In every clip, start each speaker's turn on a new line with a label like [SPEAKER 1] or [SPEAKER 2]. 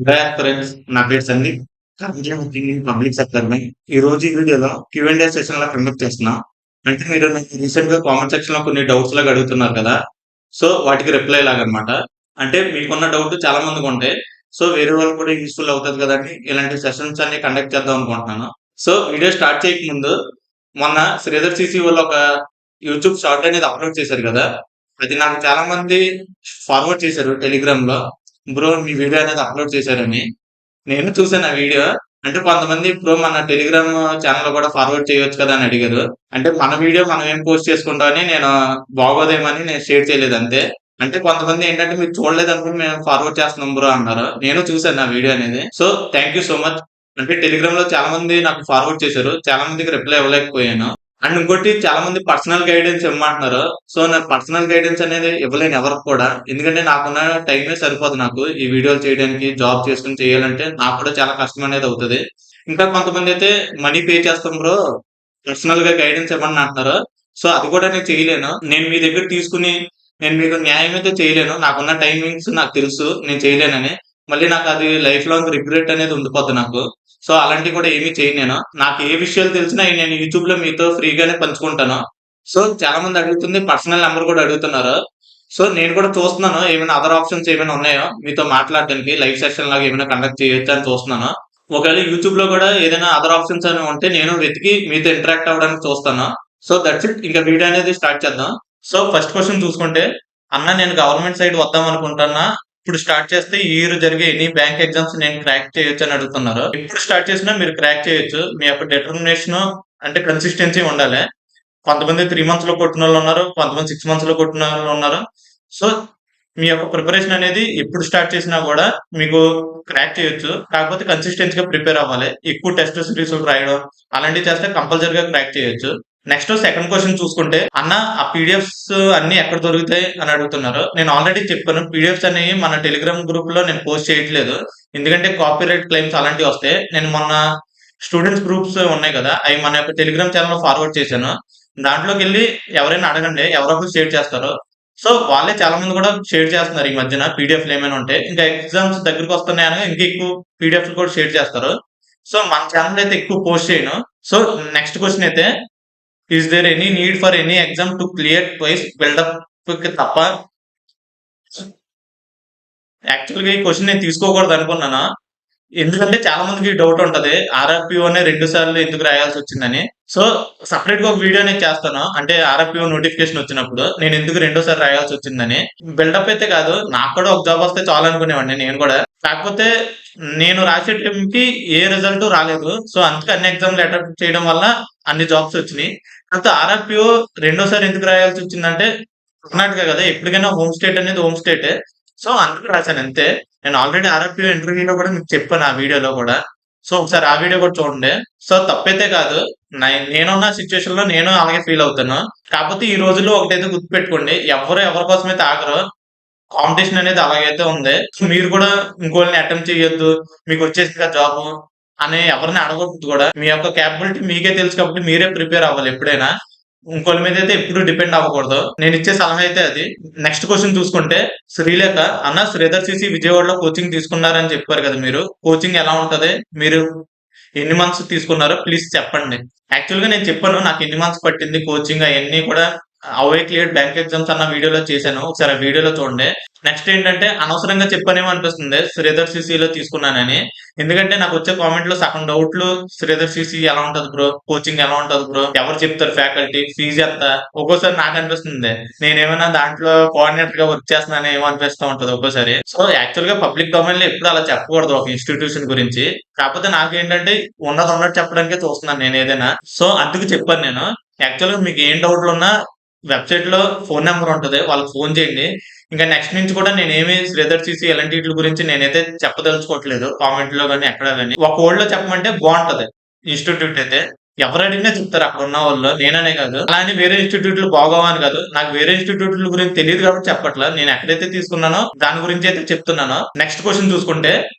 [SPEAKER 1] Friends, నా పేరు Sandeep. Currently working in public sector में ఈ రోజు ఈ వీడియోలో క్యూ&ఏ సెషన్‌లా కండక్ట్ చేస్తున్నా. అంటే మీరు నాకు రీసెంట్‌గా కామెంట్ సెక్షన్‌లో కొన్ని డౌట్స్ లాగా అడుగుతున్నారు కదా! సో, వాటికి రిప్లై లాగనమాట. అంటే మీకున్న డౌట్ చాలా మందికుంటాయి. సో, వేరే వాళ్ళకి కూడా యూజ్‌ఫుల్ అవుతది కదండీ! ఇలాంటి సెషన్స్ అన్ని కండక్ట్ చేద్దాం అనుకుంటున్నాను. సో, వీడియో స్టార్ట్ చేయకముందు మొన్న శ్రీధర్ సీసీ వాళ్ళు ఒక యూట్యూబ్ షార్ట్ అనేది అప్‌లోడ్ చేశారు కదా! అది నాకు చాలా మంది ఫార్వర్డ్ చేశారు టెలిగ్రామ్‌లో. బ్రో మీ వీడియో అనేది అప్‌లోడ్ చేశారని. నేను చూసాను ఆ వీడియో. అంటే కొంతమంది బ్రో మన టెలిగ్రామ్ ఛానెల్‌లో కూడా ఫార్వర్డ్ చేయొచ్చు కదా! అని అడిగారు. అంటే మన వీడియో మనం ఏం పోస్ట్ చేసుకుంటామని నేను బాగోదేమని నేను షేర్ చేయలేదు అంతే. అంటే కొంతమంది ఏంటంటే మీరు చూడలేదనుకుని మేము ఫార్వర్డ్ చేస్తున్నాం బ్రో అన్నారు. నేను చూసాను ఆ వీడియో అనేది. So thank you so much. అంటే టెలిగ్రామ్‌లో చాలా మంది నాకు ఫార్వర్డ్ చేశారు. చాలా మందికి రిప్లై ఇవ్వలేకపోయాను. అండ్ ఇంకోటి చాలా మంది పర్సనల్ గైడెన్స్ ఇమ్మంటున్నారు. సో నాకు పర్సనల్ గైడెన్స్ అనేది ఇవ్వలేను ఎవరికి కూడా. ఎందుకంటే నాకున్న టైమే సరిపోదు నాకు. ఈ వీడియోలు చేయడానికి, జాబ్ చేసుకొని చేయాలంటే నాకు కూడా చాలా కష్టం అనేది అవుతది. ఇంకా కొంతమందైతే మనీ పే చేస్తాం బ్రో. పర్సనల్‌గా గైడెన్స్ ఇవ్వండి అంటున్నారు. సో అది కూడా నేను చేయలేను. నేను మీ దగ్గర తీసుకొని నేను మీకు న్యాయం అయితే చేయలేను. నాకున్న టైమింగ్స్ నాకు తెలుసు. నేను చేయలేనని. మళ్ళీ నాకది లైఫ్ లాంగ్ రిగ్రెట్ అనేది ఉండిపోద్ది నాకు. సో, అలాంటివి కూడా ఏమి చేయను నేను. నాకు ఏ విషయాలు తెలిసినా అయి నేను యూట్యూబ్‌లో మీతో ఫ్రీగానే పంచుకుంటాను. సో, చాలా మంది అడుగుతుంది పర్సనల్ నంబర్ కూడా అడుగుతున్నారు. సో, నేను కూడా చూస్తున్నాను ఏమైనా అదర్ ఆప్షన్స్ ఏమైనా ఉన్నాయో మీతో మాట్లాడడానికి లైవ్ సెషన్ లాగా ఏమైనా కండక్ట్ చేయొచ్చా అని చూస్తున్నాను. ఒకవేళ యూట్యూబ్‌లో కూడా ఏదైనా అదర్ ఆప్షన్స్ అనేవి ఉంటే నేను వెతికి మీతో ఇంటరాక్ట్ అవ్వడానికి చూస్తాను. So, that's it. ఇంకా వీడియో అనేది స్టార్ట్ చేద్దాం. సో, ఫస్ట్ క్వెషన్ చూసుకుంటే, అన్న నేను గవర్నమెంట్ సైడ్ వద్దామనుకుంటున్నా. ఇప్పుడు స్టార్ట్ చేస్తే ఈ ఇయర్ జరిగే ఎనీ బ్యాంక్ ఎగ్జామ్స్ నేను క్రాక్ చేయొచ్చు అని అడుగుతున్నారు. ఎప్పుడు స్టార్ట్ చేసినా మీరు క్రాక్ చేయొచ్చు. మీ యొక్క డిటర్మినేషన్ అంటే కన్సిస్టెన్సీ ఉండాలి. కొంతమంది 3 మంత్స్ లో కొట్టినోళ్ళు ఉన్నారు. కొంతమంది 6 మంత్స్ లో కొట్టినోళ్ళు ఉన్నారు. సో మీ యొక్క ప్రిపరేషన్ అనేది ఎప్పుడు స్టార్ట్ చేసినా కూడా మీకు క్రాక్ చేయొచ్చు. కాకపోతే కన్సిస్టెన్సీగా ప్రిపేర్ అవ్వాలి. ఎక్కువ టెస్ట్ సిరీస్‌లు రాయడం అలాంటివి చేస్తే కంపల్సరీగా క్రాక్ చేయొచ్చు. నెక్స్ట్ సెకండ్ క్వెషన్ చూసుకుంటే, అన్న ఆ పీడీఎఫ్స్ అన్నీ ఎక్కడ దొరుకుతాయి అని అడుగుతున్నారు. నేను ఆల్రెడీ చెప్పాను. పీడీఎఫ్స్ అనేవి మన టెలిగ్రామ్ గ్రూప్‌లో నేను పోస్ట్ చేయట్లేదు. ఎందుకంటే కాపీరైట్ క్లెయిమ్స్ అలాంటివి వస్తాయి. నేను మొన్న స్టూడెంట్స్ గ్రూప్స్ ఉన్నాయి కదా! అవి మన యొక్క టెలిగ్రామ్ ఛానెల్‌లో ఫార్వర్డ్ చేశాను. దాంట్లోకెళ్ళి ఎవరైనా అడగండి. ఎవరో ఒకరు షేర్ చేస్తారు. సో, వాళ్ళే చాలా మంది కూడా షేర్ చేస్తున్నారు ఈ మధ్యన పీడీఎఫ్‌లు ఏమైనా ఉంటే. ఇంకా ఎగ్జామ్స్ దగ్గరకొస్తున్నాయి అనగా ఇంకా ఎక్కువ పీడీఎఫ్‌లు కూడా షేర్ చేస్తారు. సో, మన ఛానెల్ అయితే ఎక్కువ పోస్ట్ చేయను. సో, నెక్స్ట్ క్వెషన్ అయితే is there any need for any exam to clear twice బిల్డప్‌కి తప్ప యాక్చువల్‌గా ఈ క్వెషన్ నేను తీసుకోకూడదనుకున్నాను. ఎందుకంటే చాలా మందికి డౌట్ ఉంటది. ఆర్‌ఆర్‌పీఓనే 2 సార్లు ఎందుకు రాయాల్సొచ్చిందని. సో, సెపరేట్‌గా ఒక వీడియో నేను చేస్తాను. అంటే ఆర్‌ఆర్‌పీఓ నోటిఫికేషన్ వచ్చినప్పుడు నేనెందుకు రెండోసారి రాయాల్సొచ్చిందని. బిల్డప్ అయితే కాదు. నాకు కూడా ఒక జాబ్ వస్తే చాలనుకునేవాడిని నేను కూడా. కాకపోతే నేను రాసే టైంకి ఏ రిజల్ట్ రాలేదు. సో, అందుకే అన్ని ఎగ్జామ్‌లు అటెంప్ట్ చేయడం వల్ల అన్ని జాబ్స్ వచ్చినియి. కాకపోతే ఆర్‌ఆర్‌పీఓ రెండోసారి ఎందుకు రాయాల్సొచ్చిందంటే కర్ణాటక కదా! ఎప్పటికైనా హోమ్ స్టేట్ అనేది హోమ్ స్టేటే. సో, అందుకు రాసానంతే. నేను ఆల్రెడీ ఆర్‌ఆర్‌పీఓ ఇంటర్వ్యూలో కూడా మీకు చెప్పాను ఆ వీడియోలో కూడా. సో, ఒకసారి ఆ వీడియో కూడా చూడండి. సో, తప్పైతే కాదు. నేనున్న సిట్యుయేషన్‌లో నేను అలాగే ఫీల్ అవుతాను. కాకపోతే ఈ రోజుల్లో ఒకటైతే గుర్తుపెట్టుకోండి. ఎవ్వరు ఎవరి కోసమైతే ఆగరు. కాంపిటీషన్ అనేది అలాగైతే ఉంది. సో, మీరు కూడా ఇంకోళ్ళని అటెంప్ట్ చేయొద్దు. మీకొచ్చేసిందిగా జాబు అని ఎవరిని అడగొద్దు కూడా. మీ యొక్క కేపబిలిటీ మీకే తెలుసు కాబట్టి మీరే ప్రిపేర్ అవ్వాలి ఎప్పుడైనా. ఇంకోళ్ళ మీదైతే ఎప్పుడు డిపెండ్ అవ్వకూడదు. నేనిచ్చే సలహా అయితే అది. నెక్స్ట్ క్వెషన్ చూసుకుంటే శ్రీలేఖ అన్న శ్రీధర్ సీసీ విజయవాడలో కోచింగ్ తీసుకున్నారని చెప్పారు కదా మీరు. కోచింగ్ ఎలా ఉంటది? మీరు ఎన్ని మంత్స్ తీసుకున్నారో ప్లీజ్ చెప్పండి. యాక్చువల్‌గా నేను చెప్పాను. నాకు ఎన్ని మంత్స్ పట్టింది కోచింగ్ అయన్నీ కూడా how I cleared bank exams అన్న వీడియోలో చేశాను. ఒకసారి ఆ వీడియోలో చూడండి. నెక్స్ట్ ఏంటంటే అనవసరంగా చెప్పానేమో అనిపిస్తుంది శ్రీధర్ సీసీలో తీసుకున్నానని. ఎందుకంటే నాకొచ్చే కామెంట్‌లో సగం డౌట్‌లు శ్రీధర్ సీసీ ఎలా ఉంటది బ్రో? కోచింగ్ ఎలా ఉంటది బ్రో? ఎవరు చెప్తారు ఫ్యాకల్టీ? ఫీజ్ ఎంత? ఒక్కోసారి నాకనిపిస్తుంది. నేనేమైనా దాంట్లో కోఆర్డినేటర్‌గా వర్క్ చేస్తున్నానేమో అనిపిస్తా ఉంటది ఒక్కోసారి. సో, యాక్చువల్‌గా పబ్లిక్ డొమైన్‌లో ఎప్పుడు అలా చెప్పకూడదు ఒక ఇన్‌స్టిట్యూషన్ గురించి. కాకపోతే నాకేంటంటే ఉన్నది ఉన్నట్టు చెప్పడానికే చూస్తున్నాను నేనేదైనా. సో, అందుకు చెప్పాను నేను. యాక్చువల్‌గా మీకు ఏం డౌట్‌లున్నా వెబ్‌సైట్‌లో ఫోను నంబర్ ఉంటది. వాళ్ళకి ఫోను చేయండి. ఇంకా నెక్స్ట్ నుంచి కూడా నేనేమి శ్రీధర్ సీసీ ఇలాంటి ఈట్లి గురించి నేనైతే చెప్పదలుచుకోవట్లేదు. కామెంట్‌లో గాని, ఎక్కడ గాని. ఒక వర్డ్‌లో చెప్పమంటే బావుంటది. ఇన్‌స్టిట్యూట్ అయితే. ఎవరడిగినా చెప్తారు అక్కడున్నవాళ్ళు. నేననే కాదు. అలా అని వేరే ఇన్‌స్టిట్యూట్‌లు బాగోవా అని కాదు. నాకు వేరే ఇన్‌స్టిట్యూట్‌ల గురించి తెలీదు కాబట్టి చెప్పట్లా. నేను ఎక్కడైతే తీసుకున్నానో దాని గురించి అయితే చెప్తున్నాను. నెక్స్ట్ క్వెషన్ చూసుకుంటే,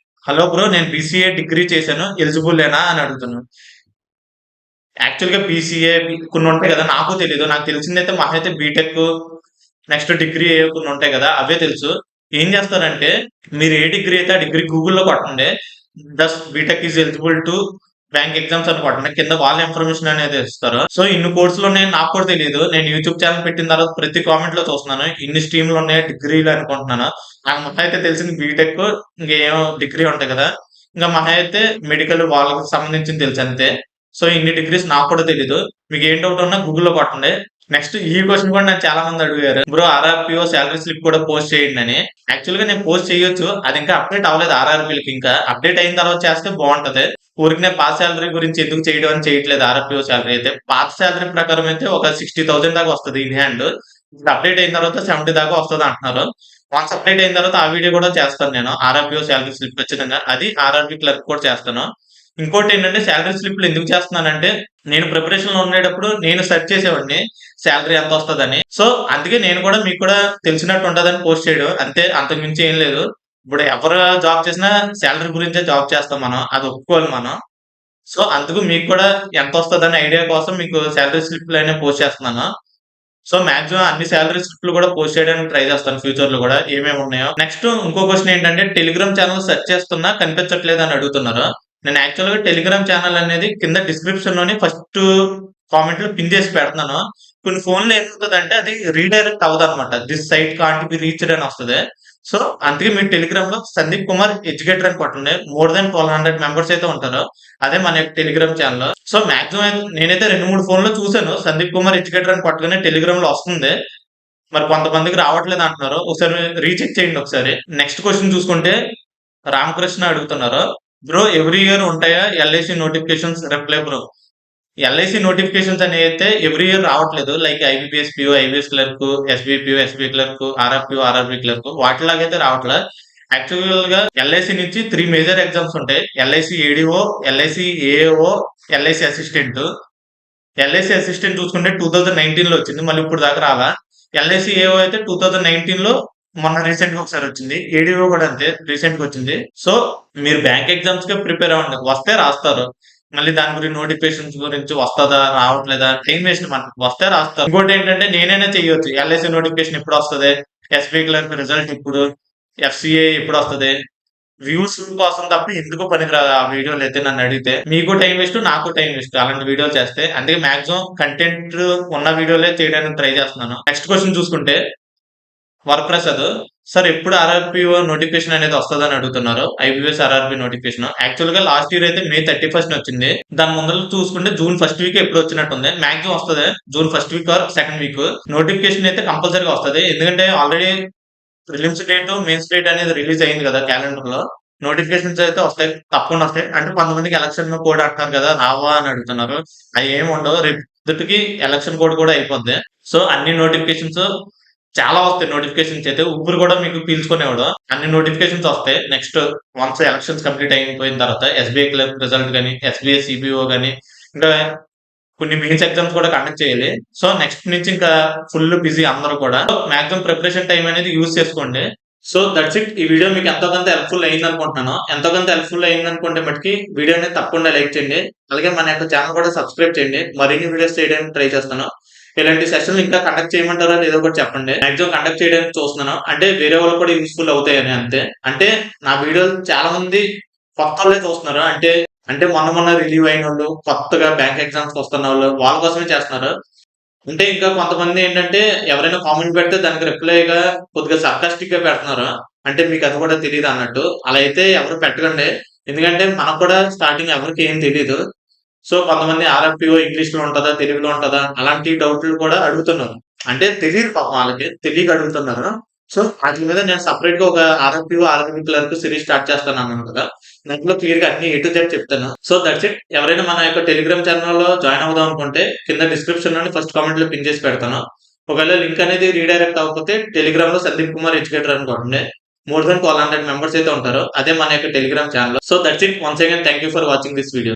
[SPEAKER 1] హలో బ్రో నేను బీసీఏ డిగ్రీ చేశాను. ఎలిజిబులేనా అని అడుగుతున్నాను. యాక్చువల్‌గా బీసీఏ కొన్ని ఉంటాయి కదా! నాకు తెలీదు. నాకు తెలిసిందైతే మహా అయితే బీటెక్ నెక్స్ట్ డిగ్రీ కొన్ని ఉంటాయి కదా! అవే తెలుసు. ఏం చేస్తారంటే మీరు ఏ డిగ్రీ అయితే ఆ డిగ్రీ గూగుల్‌లో కొట్టండి. Does BTech is eligible to bank exams అని కొట్టండి. కింద వాళ్ళ ఇన్ఫర్మేషన్ అనేది ఇస్తారు. సో ఇన్ని కోర్సులు ఉన్నాయని నాకు కూడా తెలీదు. నేను యూట్యూబ్ ఛానల్ పెట్టిన తర్వాత ప్రతి కామెంట్ లో చూస్తున్నాను. ఇన్ని స్ట్రీమ్‌లు ఉన్నాయి డిగ్రీలు అనుకుంటున్నాను. నాకు మహా అయితే తెలిసింది బీటెక్, ఇంకేమో డిగ్రీ ఉంటాయి కదా! ఇంకా మహా అయితే మెడికల్ వాళ్ళకి సంబంధించింది తెలుసు అంతే. సో ఇన్ని డిగ్రీస్ నాకు కూడా తెలీదు. మీకు ఏం డౌట్ ఉన్నా గూగుల్‌లో కొట్టండి. నెక్స్ట్ ఈ క్వెషన్ కూడా నన్ను చాలా మంది అడిగారు. బ్రో ఆర్ఆర్‌పీఓ సాలరీ స్లిప్ కూడా పోస్ట్ చేయండి అని. యాక్చువల్ గా నేను పోస్ట్ చేయొచ్చు. అది ఇంకా అప్డేట్ అవ్వలేదు ఆర్ఆర్‌బీలకి ఇంకా. అప్డేట్ అయిన తర్వాత చేస్తే బాగుంటది. ఊరికనే పాత సాలరీ గురించి ఎందుకు చేయడం అని చేయట్లేదు ఆర్ఆర్‌పీఓ సాలరీ అయితే. పాత సాలరీ ప్రకారం అయితే ఒక 60,000 దాకా వస్తది ఇన్ హ్యాండ్. ఇప్పుడు అప్డేట్ అయిన తర్వాత 70 దాకా వస్తది అంటున్నారు. వన్స్ అప్డేట్ అయిన తర్వాత ఆ వీడియో కూడా చేస్తాను నేను. ఆర్ఆర్‌పీఓ సాలరీ స్లిప్ ఖచ్చితంగా. అది ఆర్ఆర్‌బీ క్లర్క్ కూడా చేస్తాను. ఇంకోటేంటంటే సాలరీ స్లిప్‌లు ఎందుకు చేస్తున్నానంటే, నేను ప్రిపరేషన్‌లో ఉండేటప్పుడు నేను సెర్చ్ చేసేవాడిని. సాలరీ ఎంతొస్తదని. సో, అందుకే నేను కూడా మీకు కూడా తెలిసినట్టు ఉంటదని పోస్ట్ చేయడం. అంతే అంతకు మించి ఏం లేదు. ఇప్పుడు ఎవరు జాబ్ చేసినా సాలరీ గురించే జాబ్ చేస్తాం మనం. అది ఒప్పుకోవాలి మనం. సో, అందుకు మీకు కూడా ఎంతొస్తదని ఐడియా కోసం మీకు సాలరీ స్లిప్‌లనేవి పోస్ట్ చేస్తున్నాను. సో, మాక్సిమం అన్ని సాలరీ స్లిప్‌లు కూడా పోస్ట్ చేయడానికి ట్రై చేస్తాను ఫ్యూచర్‌లో కూడా ఏమేమి ఉన్నాయో. నెక్స్ట్ ఇంకో క్వెషన్ ఏంటంటే టెలిగ్రామ్ ఛానెల్ సెర్చ్ చేస్తున్నా కనిపించట్లేదు అని అడుగుతున్నారు. నేను యాక్చువల్‌గా టెలిగ్రామ్ ఛానెల్ అనేది కింద డిస్క్రిప్షన్‌లోని ఫస్ట్ కామెంట్‌లో పిన్ చేసి పెడుతున్నాను. కొన్ని ఫోన్‌లో ఏమవుతదంటే అది రీడైరెక్ట్ అవ్వదన్నమాట. This site can't be reached అని వస్తది. సో, అందుకే మీరు టెలిగ్రామ్‌లో సందీప్ కుమార్ ఎడ్యుకేటర్ అని కొట్టండి. మోర్ దాన్ 1200 మెంబర్స్ అయితే ఉంటారు. అదే మన యొక్క టెలిగ్రామ్ ఛానెల్. సో, మాక్సిమం నేనైతే 2, 3 ఫోన్‌లో చూసాను. సందీప్ కుమార్ ఎడ్యుకేటర్ అని కొట్టగానే టెలిగ్రామ్‌లో వస్తుంది. మరి కొంతమందికి రావట్లేదు అంటున్నారు. ఒకసారి రీచెక్ చేయండి ఒకసారి. నెక్స్ట్ క్వెషన్ చూసుకుంటే రామకృష్ణ అడుగుతున్నారు. బ్రో ఎవ్రీ ఇయర్ ఉంటాయా LIC notifications reply bro? LIC notifications అనేవైతే ఎవ్రీ ఇయర్ రావట్లేదు. Like IBPS PO, IBS clerk, SB PO, SB clerk, RRPO, RRB clerk వాటిలాగైతే రావట్లే. యాక్చువల్ గా ఎల్ఐసి నుంచి 3 మేజర్ ఎగ్జామ్స్ ఉంటాయి. LIC ADO, LIC AAO, LIC assistant. LIC assistant చూసుకుంటే 2019లో వచ్చింది. మళ్ళీ ఇప్పుడు దాకా రాలా. ఎల్ఐసి ఏఓ అయితే 2019లో మొన్న రీసెంట్ గా ఒకసారి వచ్చింది. ఏడీఓ కూడా అంతే రీసెంట్ గా వచ్చింది. సో మీరు బ్యాంక్ ఎగ్జామ్స్ కి ప్రిపేర్ అవ్వండి. వస్తే రాస్తారు. మళ్ళీ దాని గురించి నోటిఫికేషన్స్ గురించి వస్తదా రావట్లేదా టైం వేస్ట్ మనకి. వస్తే రాస్తారు. ఇంకోటి ఏంటంటే నేనైనా చెయ్యొచ్చు. ఎల్ఐసి నోటిఫికేషన్ ఎప్పుడు వస్తది, ఎస్బీ క్లర్క్ రిజల్ట్ ఇప్పుడు, ఎఫ్సిఏ ఎప్పుడు వస్తది, వ్యూస్ కోసం తప్ప ఎందుకు పనికిరాదు ఆ వీడియోలు అయితే నన్ను అడిగితే. మీకు టైం వేస్ట్, నాకు టైం వేస్ట్ అలాంటి వీడియోలు చేస్తే. అందుకే మాక్సిమం కంటెంట్ ఉన్న వీడియోలే చేయడానికి ట్రై చేస్తున్నాను. నెక్స్ట్ క్వశ్చన్ చూసుకుంటే వరప్రసాద్ సార్ ఎప్పుడు ఆర్ఆర్‌పిఓ నోటిఫికేషన్ అనేది వస్తదని అడుగుతున్నారు. IBPS RRB notification. యాక్చువల్ గా లాస్ట్ ఇయర్ అయితే మే 31 వచ్చింది. దాని ముందర చూసుకుంటే జూన్ ఫస్ట్ వీక్ ఎప్పుడు వచ్చినట్టుంది. మాక్సిమం వస్తది. June first week or second week. Notification అయితే కంపల్సరీగా వస్తది. ఎందుకంటే already prelims date, mains date అనేది రిలీజ్ అయింది కదా క్యాలెండర్ లో. నోటిఫికేషన్స్ అయితే వస్తాయి. తప్పకుండా వస్తాయి. అంటే కొంతమందికి ఎలక్షన్ కోడ్ అంటున్నారు కదా రావా అని అడుగుతున్నారు. అవి ఏమి ఉండవు. రేపటికి ఎలక్షన్ కోడ్ కూడా అయిపోద్ది. సో అన్ని నోటిఫికేషన్స్ చాలా వస్తాయి. నోటిఫికేషన్స్ అయితే ఊపిరి కూడా మీకు పీల్చుకునేవాడు. అన్ని నోటిఫికేషన్స్ వస్తాయి. నెక్స్ట్ వన్స్ ఎలక్షన్స్ కంప్లీట్ అయిపోయిన తర్వాత ఎస్బీఐ క్లర్క్ రిజల్ట్ గానీ, ఎస్బీఐ సిబిఓ గానీ, ఇంకా కొన్ని మెయిన్స్ ఎగ్జామ్స్ కూడా కండక్ట్ చేయాలి. సో నెక్స్ట్ నుంచి ఇంకా ఫుల్ బిజీ అందరూ కూడా. మాక్సిమం ప్రిపరేషన్ టైం అనేది యూజ్ చేసుకోండి. So that's it. ఈ వీడియో మీకు ఎంతో కొంత హెల్ప్‌ఫుల్ అయింది అనుకుంటున్నాను. ఎంతో కొంత హెల్ప్‌ఫుల్ అయింది అనుకుంటే మటికి వీడియోని తప్పకుండా లైక్ చేయండి. అలాగే మన యొక్క ఛానల్ కూడా సబ్స్క్రైబ్ చేయండి. మరిన్ని వీడియోస్ చేయడానికి ట్రై చేస్తాను. ఇలాంటి సెషన్లు ఇంకా కండక్ట్ చేయమంటారా లేదో కూడా చెప్పండి. మాక్సిమం కండక్ట్ చేయడానికి చూస్తున్నాను. అంటే వేరే వాళ్ళు కూడా యూస్ఫుల్ అవుతాయని అంతే. అంటే నా వీడియోలు చాలా మంది కొత్తోళ్ళే చూస్తున్నారు. అంటే అంటే మొన్న మొన్న రిలీవ్ అయినోళ్ళు, కొత్తగా బ్యాంక్ ఎగ్జామ్స్‌కి వస్తున్నోళ్ళు వాళ్ళ కోసమే చేస్తున్నారు. అంటే ఇంకా కొంతమంది ఏంటంటే ఎవరైనా కామెంట్ పెడితే దానికి రిప్లైగా కొద్దిగా సర్కాస్టిక్‌గా పెడుతున్నారు. అంటే మీకు అది కూడా తెలీదన్నట్టు. అలా అయితే ఎవరు పెట్టకండి. ఎందుకంటే మనకు కూడా స్టార్టింగ్ ఎవరికీ ఏం తెలీదు. సో కొంతమంది ఆర్ఆర్‌పిఓ ఇంగ్లీష్‌లో ఉంటదా? తెలుగులో ఉంటదా? అలాంటి డౌట్‌లు కూడా అడుగుతున్నారు. అంటే తెలీదు పాపం వాళ్ళకి. తెలియక అడుగుతున్నారు. సో ఆటిల మీద నేను సెపరేట్‌గా ఒక ఆర్ఆర్‌పిఓ, ఆర్ఆర్‌బీ క్లర్క్ సిరీస్ స్టార్ట్ చేస్తానన్నాను కదా! దాంట్లో క్లియర్‌గా అన్ని ఏ టు జెడ్ చెప్తాను. So that's it. ఎవరైనా మన యొక్క టెలిగ్రామ్ ఛానెల్‌లో జాయిన్ అవుదాం అనుకుంటే కింద డిస్క్రిప్షన్‌లోని ఫస్ట్ కామెంట్‌లో పిన్ చేసి పెడతాను. ఒకవేళ లింక్ అనేది రీడైరెక్ట్ అవ్వకపోతే టెలిగ్రామ్‌లో సందీప్ కుమార్ ఎడ్యుకేటర్ అని కొట్టండి. మోర్ దాన్ 1200 మెంబర్స్ అయితే ఉంటారు. అదే మన యొక్క Telegram channel. So that's it. Once again thank you for watching this video.